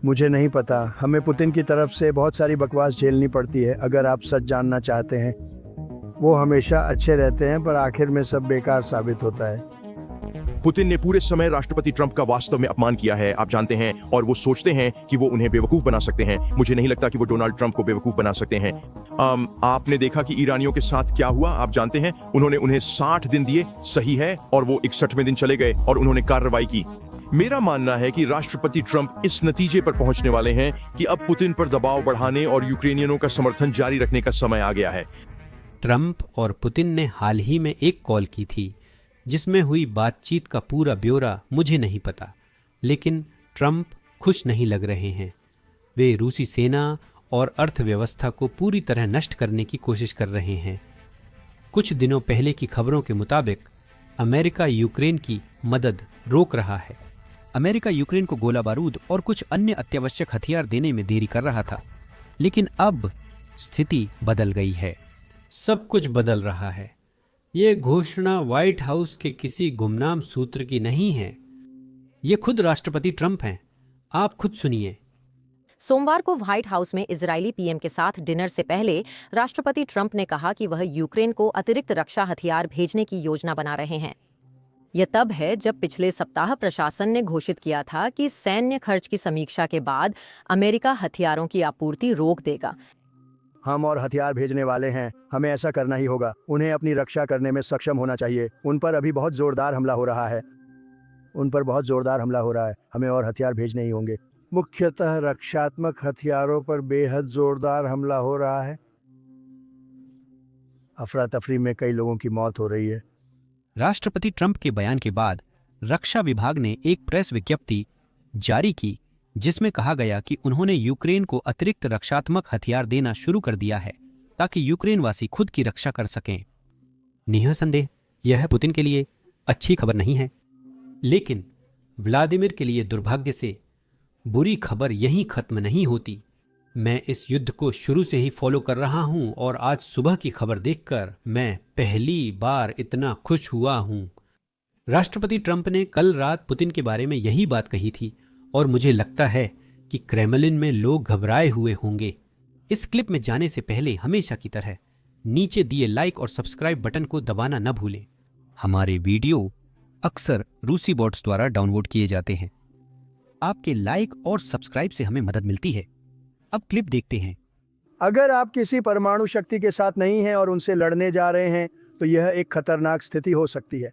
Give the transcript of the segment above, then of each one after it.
मुझे नहीं पता। हमें पुतिन की तरफ से बहुत सारी बकवास झेलनी पड़ती है। अगर आप सच जानना चाहते हैं, वो हमेशा अच्छे रहते हैं पर आखिर में सब बेकार साबित होता है। पुतिन ने पूरे समय राष्ट्रपति ट्रंप का वास्तव में अपमान किया है, आप जानते हैं, और वो सोचते हैं कि वो उन्हें बेवकूफ बना सकते हैं। मुझे नहीं लगता कि वो डोनाल्ड ट्रंप को बेवकूफ बना सकते हैं। आपने देखा कि ईरानियों के साथ क्या हुआ, आप जानते हैं, उन्होंने उन्हें 60 दिन दिए, सही है, और वो 61वें दिन चले गए और उन्होंने कार्रवाई की। मेरा मानना है कि राष्ट्रपति ट्रंप इस नतीजे पर पहुंचने वाले हैं कि अब पुतिन पर दबाव बढ़ाने और यूक्रेनियनों का समर्थन जारी रखने का समय आ गया है। ट्रंप और पुतिन ने हाल ही में एक कॉल की थी जिसमें हुई बातचीत का पूरा ब्यौरा मुझे नहीं पता, लेकिन ट्रंप खुश नहीं लग रहे हैं। वे रूसी सेना और अर्थव्यवस्था को पूरी तरह नष्ट करने की कोशिश कर रहे हैं। कुछ दिनों पहले की खबरों के मुताबिक अमेरिका यूक्रेन की मदद रोक रहा है। अमेरिका यूक्रेन को गोला बारूद और कुछ अन्य अत्यावश्यक हथियार देने में देरी कर रहा था, लेकिन अब स्थिति बदल गई है। सब कुछ बदल रहा है। ये घोषणा व्हाइट हाउस के किसी गुमनाम सूत्र की नहीं है, ये खुद राष्ट्रपति ट्रंप हैं। आप खुद सुनिए। सोमवार को व्हाइट हाउस में इजरायली पीएम के साथ डिनर से पहले राष्ट्रपति ट्रंप ने कहा कि वह यूक्रेन को अतिरिक्त रक्षा हथियार भेजने की योजना बना रहे हैं। यह तब है जब पिछले सप्ताह प्रशासन ने घोषित किया था कि सैन्य खर्च की समीक्षा के बाद अमेरिका हथियारों की आपूर्ति रोक देगा। हम और हथियार भेजने वाले हैं, हमें ऐसा करना ही होगा। उन्हें अपनी रक्षा करने में सक्षम होना चाहिए। उन पर अभी बहुत जोरदार हमला हो रहा है। हमें और हथियार भेजने ही होंगे। मुख्यतः रक्षात्मक हथियारों पर बेहद जोरदार हमला हो रहा है। अफरा तफरी में कई लोगों की मौत हो रही है। राष्ट्रपति ट्रंप के बयान के बाद रक्षा विभाग ने एक प्रेस विज्ञप्ति जारी की जिसमें कहा गया कि उन्होंने यूक्रेन को अतिरिक्त रक्षात्मक हथियार देना शुरू कर दिया है ताकि यूक्रेनवासी खुद की रक्षा कर सकें। निःसंदेह यह पुतिन के लिए अच्छी खबर नहीं है, लेकिन व्लादिमीर के लिए दुर्भाग्य से बुरी खबर यहीं खत्म नहीं होती। मैं इस युद्ध को शुरू से ही फॉलो कर रहा हूं और आज सुबह की खबर देखकर मैं पहली बार इतना खुश हुआ हूं। राष्ट्रपति ट्रंप ने कल रात पुतिन के बारे में यही बात कही थी और मुझे लगता है कि क्रेमलिन में लोग घबराए हुए होंगे। इस क्लिप में जाने से पहले हमेशा की तरह नीचे दिए लाइक और सब्सक्राइब बटन को दबाना न भूलें। हमारे वीडियो अक्सर रूसी बॉट्स द्वारा डाउनलोड किए जाते हैं। आपके लाइक और सब्सक्राइब से हमें मदद मिलती है। अब क्लिप देखते हैं। अगर आप किसी परमाणु शक्ति के साथ नहीं हैं और उनसे लड़ने जा रहे हैं तो यह एक खतरनाक स्थिति हो सकती है।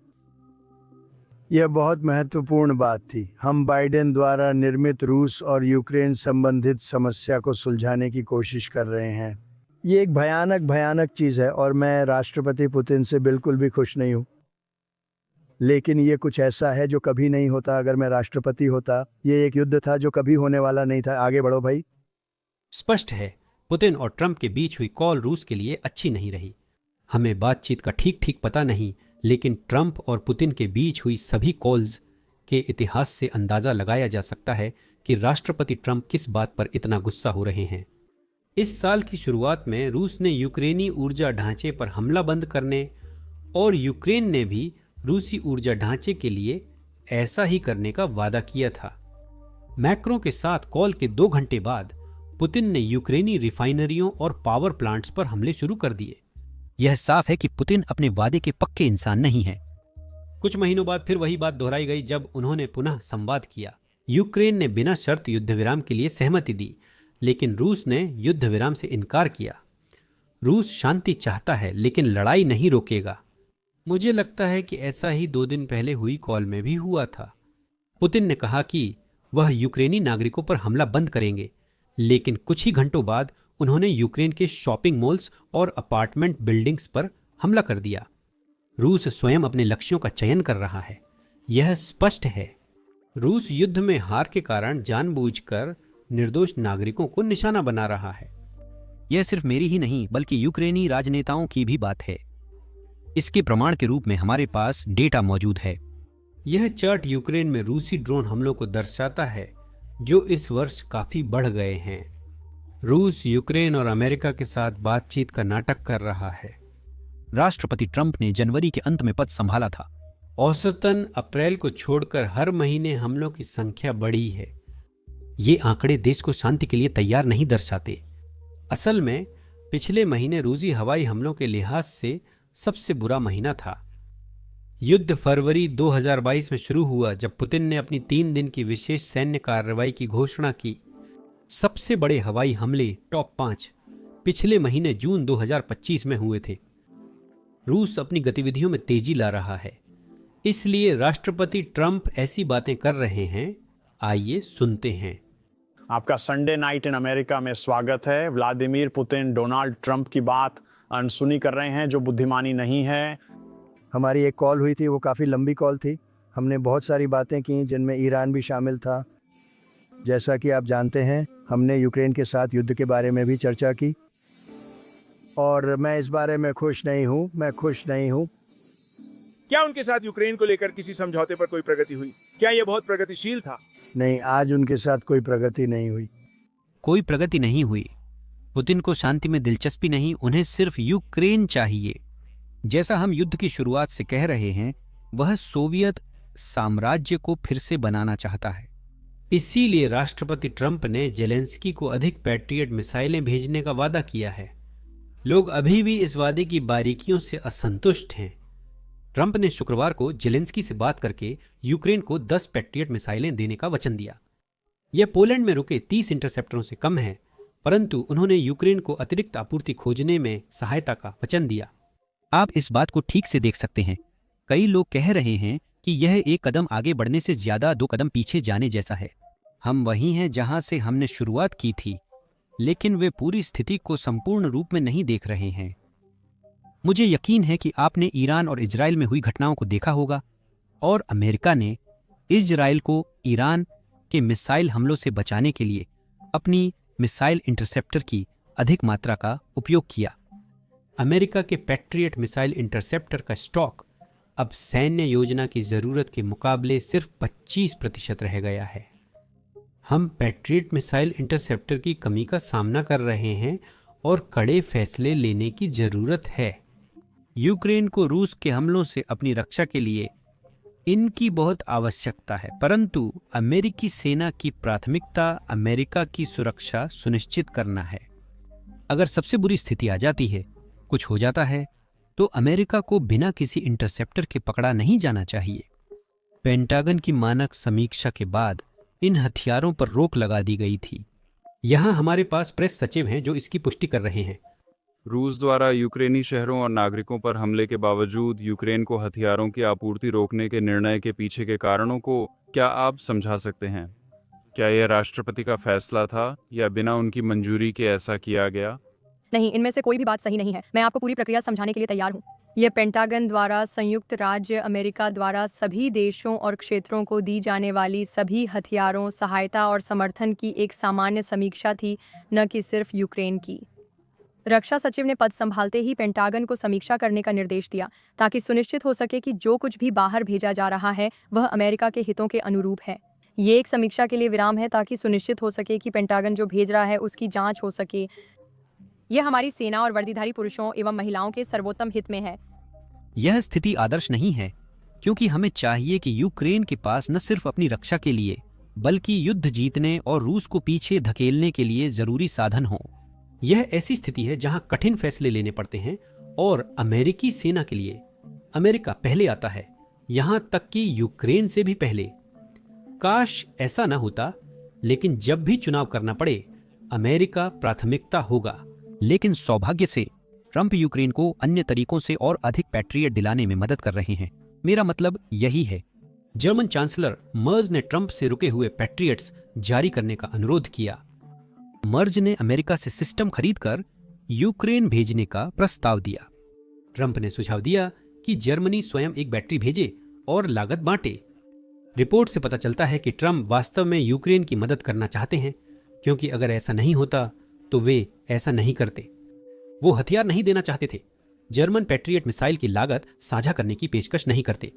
यह बहुत महत्वपूर्ण बात थी। हम बाइडेन द्वारा निर्मित रूस और यूक्रेन संबंधित समस्या को सुलझाने की कोशिश कर रहे हैं। ये एक भयानक चीज है और मैं राष्ट्रपति पुतिन से बिल्कुल भी खुश नहीं हूँ। लेकिन ये कुछ ऐसा है जो कभी नहीं होता। अगर मैं राष्ट्रपति होता, ये एक युद्ध था जो कभी होने वाला नहीं था। आगे बढ़ो भाई। स्पष्ट है, पुतिन और ट्रंप के बीच हुई कॉल रूस के लिए अच्छी नहीं रही। हमें बातचीत का ठीक पता नहीं, लेकिन ट्रंप और पुतिन के बीच हुई सभी कॉल्स के इतिहास से अंदाजा लगाया जा सकता है कि राष्ट्रपति ट्रंप किस बात पर इतना गुस्सा हो रहे हैं। इस साल की शुरुआत में रूस ने यूक्रेनी ऊर्जा ढांचे पर हमला बंद करने और यूक्रेन ने भी रूसी ऊर्जा ढांचे के लिए ऐसा ही करने का वादा किया था। मैक्रों के साथ कॉल के 2 घंटे बाद पुतिन ने यूक्रेनी रिफाइनरियों और पावर प्लांट्स पर हमले शुरू कर दिए। यह साफ है कि पुतिन अपने वादे के पक्के इंसान नहीं है। कुछ महीनों बाद फिर वही बात दोहराई गई जब उन्होंने पुनः संवाद किया। यूक्रेन ने बिना शर्त युद्ध विराम के लिए सहमति दी, लेकिन रूस ने युद्ध विराम से इनकार किया। रूस शांति चाहता है लेकिन लड़ाई नहीं रोकेगा। मुझे लगता है कि ऐसा ही 2 दिन पहले हुई कॉल में भी हुआ था। पुतिन ने कहा कि वह यूक्रेनी नागरिकों पर हमला बंद करेंगे, लेकिन कुछ ही घंटों बाद उन्होंने यूक्रेन के शॉपिंग मॉल्स और अपार्टमेंट बिल्डिंग्स पर हमला कर दिया। रूस स्वयं अपने लक्ष्यों का चयन कर रहा है। यह स्पष्ट है, रूस युद्ध में हार के कारण जानबूझकर निर्दोष नागरिकों को निशाना बना रहा है। यह सिर्फ मेरी ही नहीं बल्कि यूक्रेनी राजनेताओं की भी बात है। इसके प्रमाण के रूप में हमारे पास डेटा मौजूद है। यह चार्ट यूक्रेन में रूसी ड्रोन हमलों को दर्शाता है जो इस वर्ष काफी बढ़ गए हैं। रूस यूक्रेन और अमेरिका के साथ बातचीत का नाटक कर रहा है। राष्ट्रपति ट्रंप ने जनवरी के अंत में पद संभाला था। औसतन अप्रैल को छोड़कर हर महीने हमलों की संख्या बढ़ी है। ये आंकड़े देश को शांति के लिए तैयार नहीं दर्शाते। असल में पिछले महीने रूसी हवाई हमलों के लिहाज से सबसे बुरा महीना था। युद्ध फरवरी 2022 में शुरू हुआ जब पुतिन ने अपनी 3 दिन की विशेष सैन्य कार्रवाई की घोषणा की। सबसे बड़े हवाई हमले टॉप 5 पिछले महीने जून 2025 में हुए थे। रूस अपनी गतिविधियों में तेजी ला रहा है, इसलिए राष्ट्रपति ट्रंप ऐसी बातें कर रहे हैं। आइए सुनते हैं। आपका संडे नाइट इन अमेरिका में स्वागत है। व्लादिमीर पुतिन डोनाल्ड ट्रंप की बात अनसुनी कर रहे हैं, जो बुद्धिमानी नहीं है। हमारी एक कॉल हुई थी, वो काफ़ी लंबी कॉल थी। हमने बहुत सारी बातें की जिनमें ईरान भी शामिल था। जैसा कि आप जानते हैं, हमने यूक्रेन के साथ युद्ध के बारे में भी चर्चा की और मैं इस बारे में खुश नहीं हूँ। क्या उनके साथ यूक्रेन को लेकर किसी समझौते पर कोई प्रगति हुई? क्या यह बहुत प्रगतिशील था? नहीं, आज उनके साथ कोई प्रगति नहीं हुई। कोई प्रगति नहीं हुई। पुतिन को शांति में दिलचस्पी नहीं, उन्हें सिर्फ यूक्रेन चाहिए। जैसा हम युद्ध की शुरुआत से कह रहे हैं, वह सोवियत साम्राज्य को फिर से बनाना चाहता है। इसीलिए राष्ट्रपति ट्रंप ने जेलेंस्की को अधिक पैट्रियट मिसाइलें भेजने का वादा किया है। लोग अभी भी इस वादे की बारीकियों से असंतुष्ट हैं। ट्रंप ने शुक्रवार को जेलेंस्की से बात करके यूक्रेन को 10 पैट्रियट मिसाइलें देने का वचन दिया। यह पोलैंड में रुके 30 इंटरसेप्टरों से कम है, परंतु उन्होंने यूक्रेन को अतिरिक्त आपूर्ति खोजने में सहायता का वचन दिया। आप इस बात को ठीक से देख सकते हैं। कई लोग कह रहे हैं कि यह एक कदम आगे बढ़ने से ज्यादा 2 कदम पीछे जाने जैसा है। हम वहीं हैं जहां से हमने शुरुआत की थी, लेकिन वे पूरी स्थिति को संपूर्ण रूप में नहीं देख रहे हैं। मुझे यकीन है कि आपने ईरान और इजराइल में हुई घटनाओं को देखा होगा और अमेरिका ने इजराइल को ईरान के मिसाइल हमलों से बचाने के लिए अपनी मिसाइल इंटरसेप्टर की अधिक मात्रा का उपयोग किया। अमेरिका के पैट्रियट मिसाइल इंटरसेप्टर का स्टॉक अब सैन्य योजना की जरूरत के मुकाबले सिर्फ 25% रह गया है। हम पैट्रियट मिसाइल इंटरसेप्टर की कमी का सामना कर रहे हैं और कड़े फैसले लेने की जरूरत है। यूक्रेन को रूस के हमलों से अपनी रक्षा के लिए इनकी बहुत आवश्यकता है, परंतु अमेरिकी सेना की प्राथमिकता अमेरिका की सुरक्षा सुनिश्चित करना है। अगर सबसे बुरी स्थिति आ जाती है, कुछ हो जाता है, तो अमेरिका को बिना किसी इंटरसेप्टर के पकड़ा नहीं जाना चाहिए। पेंटागन की मानक समीक्षा के बाद इन हथियारों पर रोक लगा दी गई थी। यहाँ हमारे पास प्रेस सचिव हैं जो इसकी पुष्टि कर रहे हैं। रूस द्वारा यूक्रेनी शहरों और नागरिकों पर हमले के बावजूद यूक्रेन को हथियारों की आपूर्ति रोकने के निर्णय के पीछे के कारणों को क्या आप समझा सकते हैं? क्या यह राष्ट्रपति का फैसला था या बिना उनकी मंजूरी के ऐसा किया गया? नहीं, इनमें से कोई भी बात सही नहीं है। मैं आपको पूरी प्रक्रिया समझाने के लिए तैयार हूँ। यह पेंटागन द्वारा संयुक्त राज्य अमेरिका द्वारा सभी देशों और क्षेत्रों को दी जाने वाली सभी हथियारों, सहायता और समर्थन की एक सामान्य समीक्षा थी, न कि सिर्फ यूक्रेन की। रक्षा सचिव ने पद संभालते ही पेंटागन को समीक्षा करने का निर्देश दिया ताकि सुनिश्चित हो सके कि जो कुछ भी बाहर भेजा जा रहा है वह अमेरिका के हितों के अनुरूप है। ये एक समीक्षा के लिए विराम है ताकि सुनिश्चित हो सके कि पेंटागन जो भेज रहा है उसकी जांच हो सके। यह हमारी सेना और वर्दीधारी पुरुषों एवं महिलाओं के सर्वोत्तम हित में है। यह स्थिति आदर्श नहीं है, क्योंकि हमें चाहिए कि यूक्रेन के पास न सिर्फ अपनी रक्षा के लिए बल्कि युद्ध जीतने और रूस को पीछे धकेलने के लिए जरूरी साधन हो। यह ऐसी स्थिति है जहां कठिन फैसले लेने पड़ते हैं और अमेरिकी सेना के लिए अमेरिका पहले आता है, यहां तक कि यूक्रेन से भी पहले। काश ऐसा न होता, लेकिन जब भी चुनाव करना पड़े अमेरिका प्राथमिकता होगा। लेकिन सौभाग्य से ट्रंप यूक्रेन को अन्य तरीकों से और अधिक पैट्रियट दिलाने में मदद कर रहे हैं। मेरा मतलब यही है। जर्मन चांसलर मर्ज ने ट्रंप से रुके हुए पैट्रियट्स जारी करने का अनुरोध किया। मर्ज ने अमेरिका से सिस्टम खरीदकर यूक्रेन भेजने का प्रस्ताव दिया। ट्रंप ने सुझाव दिया कि जर्मनी स्वयं एक बैटरी भेजे और लागत बांटे। रिपोर्ट से पता चलता है कि ट्रंप वास्तव में यूक्रेन की मदद करना चाहते हैं, क्योंकि अगर ऐसा नहीं होता तो वे ऐसा नहीं करते। वो हथियार नहीं देना चाहते थे। जर्मन पैट्रियट मिसाइल की लागत साझा करने की पेशकश नहीं करते।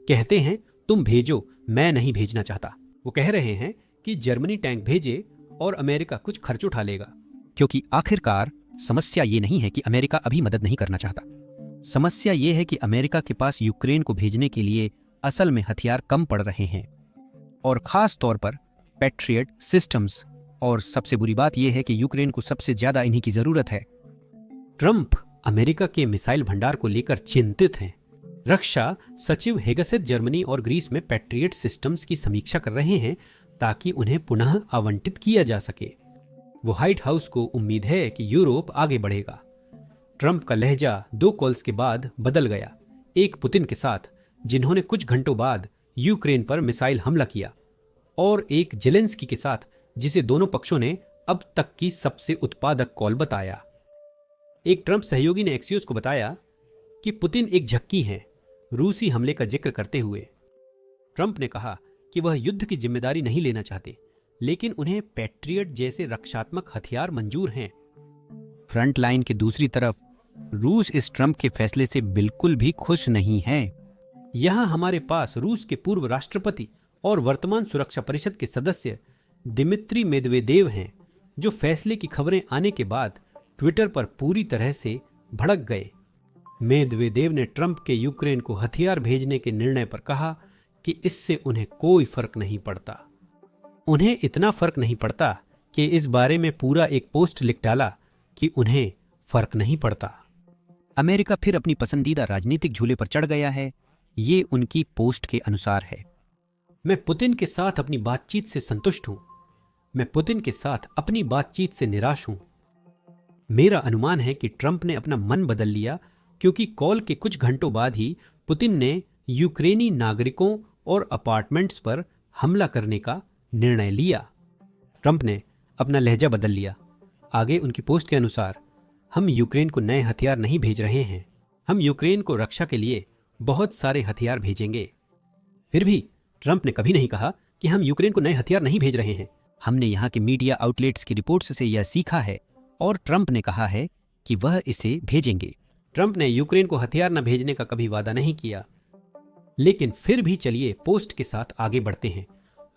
कहते हैं तुम भेजो, मैं नहीं भेजना चाहता। वो कह रहे हैं कि जर्मनी टैंक भेजे और अमेरिका कुछ खर्च उठा लेगा। क्योंकि आखिरकार समस्या ये नहीं है कि अमेरिका अभी मदद नहीं करना चाहता। समस्या ये है कि अमेरिका के पास यूक्रेन को भेजने के लिए असल में हथियार कम पड़ रहे हैं, और खास तौर पर पैट्रियट सिस्टम्स। और सबसे बुरी बात यह है कि यूक्रेन को सबसे ज्यादा इन्हीं की जरूरत है। ट्रंप अमेरिका के मिसाइल भंडार को लेकर चिंतित हैं। रक्षा सचिव हेगसेथ जर्मनी और ग्रीस में पैट्रियट सिस्टम्स की समीक्षा कर रहे हैं ताकि उन्हें पुनः आवंटित किया जा सके। वो व्हाइट हाउस को उम्मीद है कि यूरोप आगे बढ़ेगा। ट्रंप का लहजा 2 कॉल्स के बाद बदल गया, एक पुतिन के साथ जिन्होंने कुछ घंटों बाद यूक्रेन पर मिसाइल हमला किया, और एक जेलेंस्की के साथ जिसे दोनों पक्षों ने अब तक की सबसे उत्पादक कॉल बताया। एक ट्रंप सहयोगी ने एक्सियोस को बताया कि पुतिन एक झक्की हैं, रूसी हमले का जिक्र करते हुए। ट्रंप ने कहा कि वह युद्ध की जिम्मेदारी नहीं लेना चाहते, लेकिन उन्हें पैट्रियट जैसे रक्षात्मक हथियार मंजूर हैं। फ्रंट लाइन की दूसरी तरफ रूस इस ट्रंप के फैसले से बिल्कुल भी खुश नहीं है। यहां हमारे पास रूस के पूर्व राष्ट्रपति और वर्तमान सुरक्षा परिषद के सदस्य दिमित्री मेदवेदेव हैं, जो फैसले की खबरें आने के बाद ट्विटर पर पूरी तरह से भड़क गए। मेदवेदेव ने ट्रंप के यूक्रेन को हथियार भेजने के निर्णय पर कहा कि इससे उन्हें कोई फर्क नहीं पड़ता। उन्हें इतना फर्क नहीं पड़ता कि इस बारे में पूरा एक पोस्ट लिख डाला कि उन्हें फर्क नहीं पड़ता। अमेरिका फिर अपनी पसंदीदा राजनीतिक झूले पर चढ़ गया है, ये उनकी पोस्ट के अनुसार है। मैं पुतिन के साथ अपनी बातचीत से संतुष्ट हूं। मैं पुतिन के साथ अपनी बातचीत से निराश हूं। मेरा अनुमान है कि ट्रंप ने अपना मन बदल लिया, क्योंकि कॉल के कुछ घंटों बाद ही पुतिन ने यूक्रेनी नागरिकों और अपार्टमेंट्स पर हमला करने का निर्णय लिया। ट्रंप ने अपना लहजा बदल लिया। आगे उनकी पोस्ट के अनुसार, हम यूक्रेन को नए हथियार नहीं भेज रहे हैं, हम यूक्रेन को रक्षा के लिए बहुत सारे हथियार भेजेंगे। फिर भी ट्रंप ने कभी नहीं कहा कि हम यूक्रेन को नए हथियार नहीं भेज रहे हैं। हमने यहाँ के मीडिया आउटलेट्स की रिपोर्ट्स से यह सीखा है, और ट्रंप ने कहा है कि वह इसे भेजेंगे। ट्रंप ने यूक्रेन को हथियार न भेजने का कभी वादा नहीं किया, लेकिन फिर भी चलिए पोस्ट के साथ आगे बढ़ते हैं।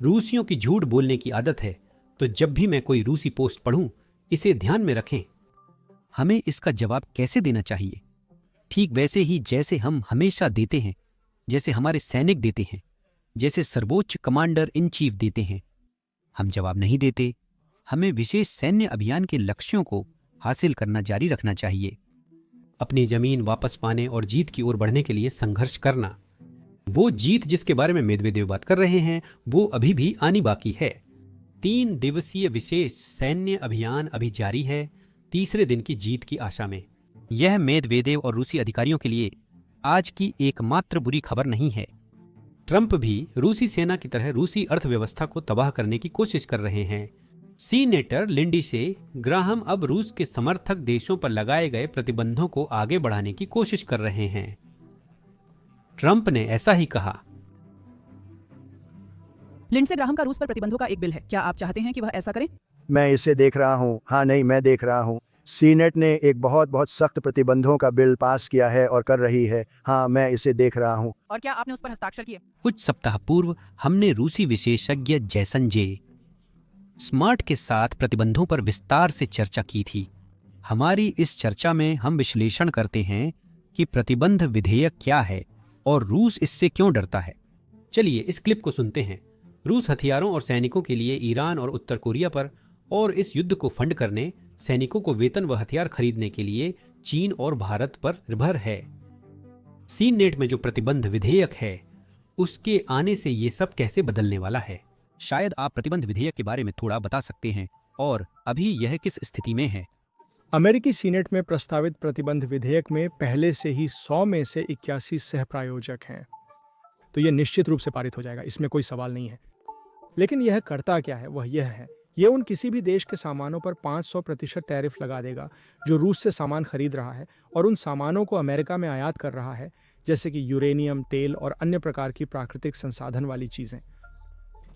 रूसियों की झूठ बोलने की आदत है, तो जब भी मैं कोई रूसी पोस्ट पढ़ूं, इसे ध्यान में रखें। हमें इसका जवाब कैसे देना चाहिए? ठीक वैसे ही जैसे हम हमेशा देते हैं, जैसे हमारे सैनिक देते हैं, जैसे सर्वोच्च कमांडर इन चीफ देते हैं। हम जवाब नहीं देते। हमें विशेष सैन्य अभियान के लक्ष्यों को हासिल करना जारी रखना चाहिए। अपनी जमीन वापस पाने और जीत की ओर बढ़ने के लिए संघर्ष करना। वो जीत जिसके बारे में मेदवेदेव बात कर रहे हैं, वो अभी भी आनी बाकी है। 3 दिवसीय विशेष सैन्य अभियान अभी जारी है, तीसरे दिन की जीत की आशा में। यह मेदवेदेव और रूसी अधिकारियों के लिए आज की एकमात्र बुरी खबर नहीं है। ट्रंप भी रूसी सेना की तरह रूसी अर्थव्यवस्था को तबाह करने की कोशिश कर रहे हैं। सीनेटर लिंडसे ग्राहम अब रूस के समर्थक देशों पर लगाए गए प्रतिबंधों को आगे बढ़ाने की कोशिश कर रहे हैं। ट्रंप ने ऐसा ही कहा। लिंडसे ग्राहम का रूस पर प्रतिबंधों का एक बिल है। क्या आप चाहते हैं कि वह ऐसा करें? मैं इसे देख रहा हूँ। हाँ, नहीं, मैं देख रहा हूँ। सीनेट ने एक बहुत सख्त प्रतिबंधों का बिल पास किया है और कर रही है। हाँ, मैं इसे देख रहा हूँ। और क्या आपने उस पर हस्ताक्षर किए? कुछ सप्ताह पूर्व हमने रूसी विशेषज्ञ जैसन जे स्मार्ट के साथ प्रतिबंधों पर विस्तार से चर्चा की थी। हमारी इस चर्चा में हम विश्लेषण करते हैं कि प्रतिबंध विधेयक क्या है और रूस इससे क्यों डरता है। चलिए इस क्लिप को सुनते हैं। रूस हथियारों और सैनिकों के लिए ईरान और उत्तर कोरिया पर, और इस युद्ध को फंड करने, सैनिकों को वेतन व हथियार खरीदने के लिए चीन और भारत पर निर्भर है। सीनेट में जो प्रतिबंध विधेयक है, उसके आने से ये सब कैसे बदलने वाला है? शायद आप प्रतिबंध विधेयक के बारे में थोड़ा बता सकते हैं, और अभी यह किस स्थिति में है? अमेरिकी सीनेट में प्रस्तावित प्रतिबंध विधेयक में पहले से ही 100 में से 81 सह प्रायोजक हैं, तो यह निश्चित रूप से पारित हो जाएगा, इसमें कोई सवाल नहीं है। लेकिन यह करता क्या है? वह यह है, यह उन किसी भी देश के सामानों पर 500% टैरिफ लगा देगा जो रूस से सामान खरीद रहा है और उन सामानों को अमेरिका में आयात कर रहा है, जैसे कि यूरेनियम, तेल और अन्य प्रकार की प्राकृतिक संसाधन वाली चीजें।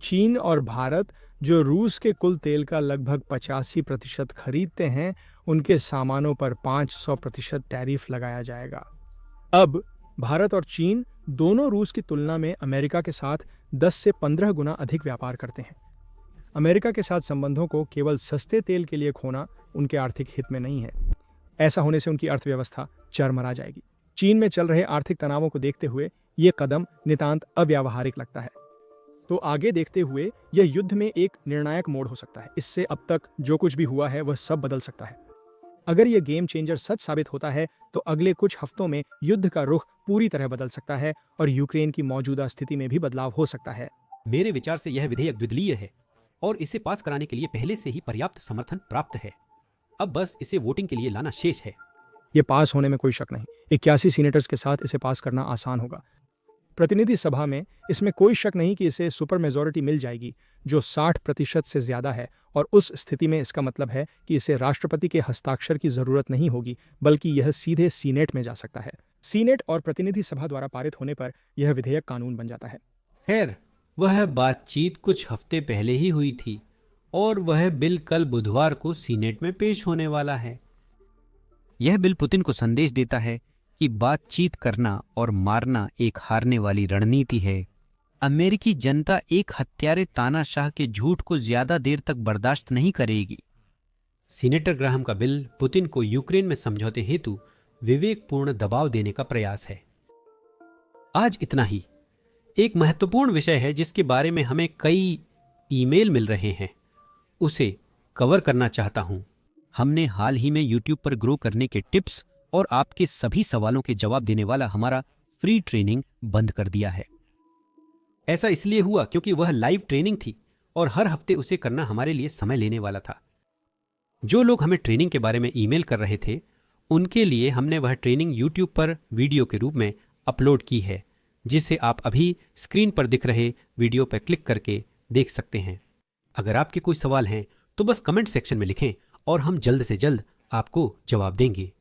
चीन और भारत, जो रूस के कुल तेल का लगभग 85% खरीदते हैं, उनके सामानों पर 500% टैरिफ लगाया जाएगा। अब भारत और चीन दोनों रूस की तुलना में अमेरिका के साथ 10 से 15 गुना अधिक व्यापार करते हैं। अमेरिका के साथ संबंधों को केवल सस्ते तेल के लिए खोना उनके आर्थिक हित में नहीं है। ऐसा होने से उनकी अर्थव्यवस्था चरमरा जाएगी। चीन में चल रहे आर्थिक तनावों को देखते हुए ये कदम नितांत अव्यावहारिक लगता है। तो आगे देखते हुए यह युद्ध में एक निर्णायक मोड़ हो सकता है। इससे अब तक जो कुछ भी हुआ है वह सब बदल सकता है। अगर यह गेम चेंजर सच साबित होता है तो अगले कुछ हफ्तों में युद्ध का रुख पूरी तरह बदल सकता है और यूक्रेन की मौजूदा स्थिति में भी बदलाव हो सकता है। मेरे विचार से यह विधेयक द्विदलीय है और इसे पास कराने के लिए पहले से ही पर्याप्त समर्थन प्राप्त है। अब बस इसे वोटिंग के लिए लाना शेष है। ये पास होने में कोई शक नहीं। 81 सीनेटर्स के साथ इसे पास करना आसान होगा। प्रतिनिधि सभा में इसमें कोई शक नहीं कि इसे सुपर मेजॉरिटी मिल जाएगी, जो 60% से ज्यादा है, और उस स्थिति में इसका मतलब है कि इसे राष्ट्रपति के हस्ताक्षर की जरूरत नहीं होगी, बल्कि यह सीधे सीनेट में जा सकता है। सीनेट और प्रतिनिधि सभा द्वारा पारित होने पर यह विधेयक कानून बन जाता है। खैर, वह बातचीत कुछ हफ्ते पहले ही हुई थी और वह बिल कल बुधवार को सीनेट में पेश होने वाला है। यह बिल पुतिन को संदेश देता है कि बातचीत करना और मारना एक हारने वाली रणनीति है। अमेरिकी जनता एक हत्यारे तानाशाह के झूठ को ज्यादा देर तक बर्दाश्त नहीं करेगी। सीनेटर ग्राहम का बिल पुतिन को यूक्रेन में समझौते हेतु विवेकपूर्ण दबाव देने का प्रयास है। आज इतना ही। एक महत्वपूर्ण विषय है जिसके बारे में हमें कई ईमेल मिल रहे हैं, उसे कवर करना चाहता हूं। हमने हाल ही में YouTube पर ग्रो करने के टिप्स और आपके सभी सवालों के जवाब देने वाला हमारा फ्री ट्रेनिंग बंद कर दिया है। ऐसा इसलिए हुआ क्योंकि वह लाइव ट्रेनिंग थी और हर हफ्ते उसे करना हमारे लिए समय लेने वाला था। जो लोग हमें ट्रेनिंग के बारे में ईमेल कर रहे थे, उनके लिए हमने वह ट्रेनिंग YouTube पर वीडियो के रूप में अपलोड की है, जिसे आप अभी स्क्रीन पर दिख रहे वीडियो पर क्लिक करके देख सकते हैं। अगर आपके कोई सवाल हैं तो बस कमेंट सेक्शन में लिखें और हम जल्द से जल्द आपको जवाब देंगे।